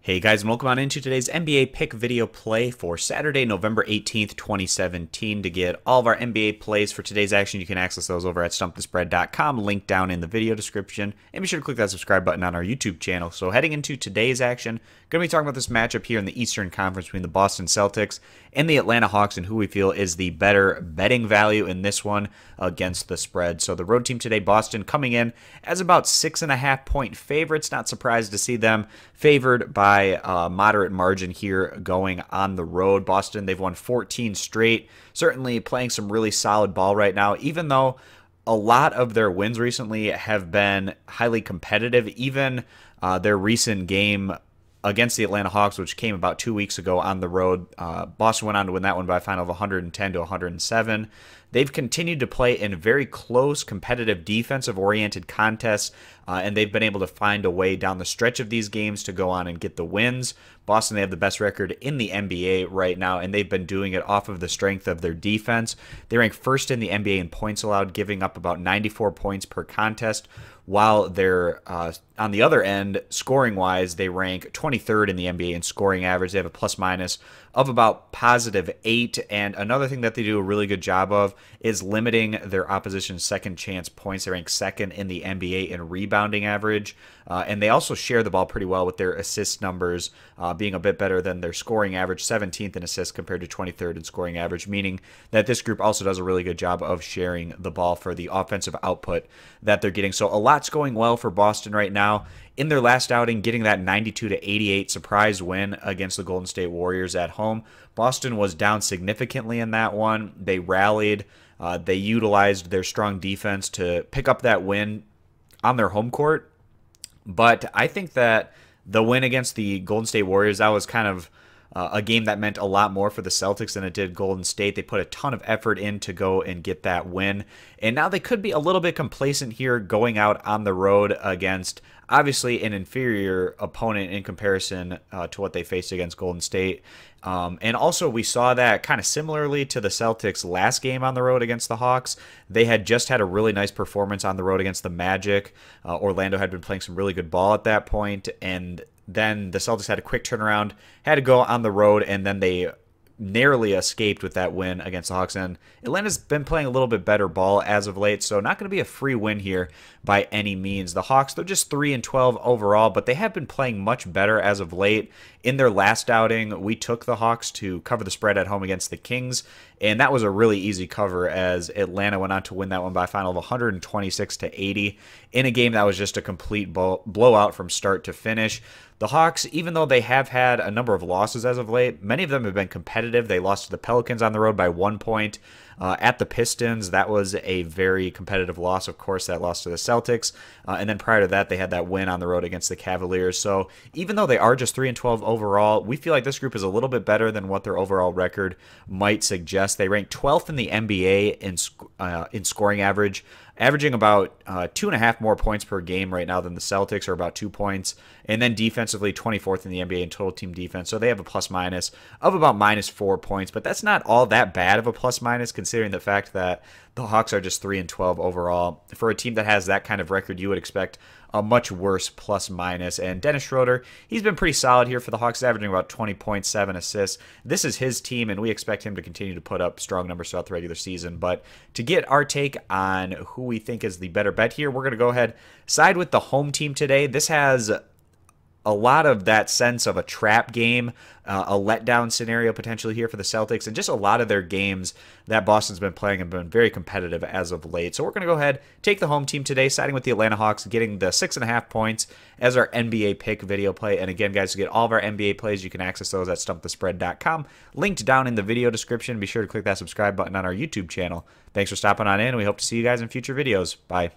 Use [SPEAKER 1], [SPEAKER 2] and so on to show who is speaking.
[SPEAKER 1] Hey guys, and welcome on into today's NBA pick video play for Saturday, November 18th, 2017. To get all of our NBA plays for today's action, you can access those over at stumpthespread.com, link down in the video description, and be sure to click that subscribe button on our YouTube channel. So heading into today's action, going to be talking about this matchup here in the Eastern Conference between the Boston Celtics and the Atlanta Hawks, and who we feel is the better betting value in this one against the spread. So the road team today, Boston, coming in as about 6.5-point favorites. Not surprised to see them favored by a moderate margin here going on the road. Boston, they've won 14 straight, certainly playing some really solid ball right now, even though a lot of their wins recently have been highly competitive. Even their recent game against the Atlanta Hawks, which came about 2 weeks ago on the road, Boston went on to win that one by a final of 110-107. They've continued to play in very close, competitive, defensive-oriented contests, and they've been able to find a way down the stretch of these games to go on and get the wins. Boston, they have the best record in the NBA right now, and they've been doing it off of the strength of their defense. They rank first in the NBA in points allowed, giving up about 94 points per contest, while they're on the other end, scoring-wise, they rank 23rd in the NBA in scoring average. They have a plus-minus of about +8, and another thing that they do a really good job of is limiting their opposition's second-chance points. They rank second in the NBA in rebounding average, and they also share the ball pretty well with their assist numbers, being a bit better than their scoring average, 17th in assists compared to 23rd in scoring average, meaning that this group also does a really good job of sharing the ball for the offensive output that they're getting. So a lot's going well for Boston right now. In their last outing, getting that 92-88 surprise win against the Golden State Warriors at home. Boston was down significantly in that one. They rallied. They utilized their strong defense to pick up that win on their home court. But I think that the win against the Golden State Warriors, that was kind of a game that meant a lot more for the Celtics than it did Golden State. They put a ton of effort in to go and get that win. And now they could be a little bit complacent here going out on the road against obviously an inferior opponent in comparison to what they faced against Golden State. And also we saw that kind of similarly to the Celtics last game on the road against the Hawks. They had just had a really nice performance on the road against the Magic. Orlando had been playing some really good ball at that point, and then the Celtics had a quick turnaround, had to go on the road, and then they narrowly escaped with that win against the Hawks. And Atlanta's been playing a little bit better ball as of late, so not going to be a free win here by any means. The Hawks, they're just 3-12 overall, but they have been playing much better as of late. In their last outing, we took the Hawks to cover the spread at home against the Kings, and that was a really easy cover as Atlanta went on to win that one by a final of 126-80 in a game that was just a complete blowout from start to finish. The Hawks, even though they have had a number of losses as of late, many of them have been competitive. They lost to the Pelicans on the road by 1 point. At the Pistons, that was a very competitive loss. Of course, that loss to the Celtics. And then prior to that, they had that win on the road against the Cavaliers. So even though they are just 3-12 overall, we feel like this group is a little bit better than what their overall record might suggest. They rank 12th in the NBA in scoring average, averaging about 2.5 more points per game right now than the Celtics, or about 2 points. And then defensively, 24th in the NBA in total team defense. So they have a plus-minus of about -4 points. But that's not all that bad of a plus-minus, considering the fact that the Hawks are just 3-12 overall. For a team that has that kind of record, you would expect a much worse plus-minus. And Dennis Schroeder, he's been pretty solid here for the Hawks, averaging about 20.7 assists. This is his team, and we expect him to continue to put up strong numbers throughout the regular season. But to get our take on who we think is the better bet here, we're going to go ahead side with the home team today. This has a lot of that sense of a trap game, a letdown scenario potentially here for the Celtics, and just a lot of their games that Boston's been playing have been very competitive as of late. So we're going to go ahead, take the home team today, siding with the Atlanta Hawks, getting the 6.5 points as our NBA pick video play. And again, guys, to get all of our NBA plays, you can access those at stumpthespread.com, linked down in the video description. Be sure to click that subscribe button on our YouTube channel. Thanks for stopping on in, and we hope to see you guys in future videos. Bye.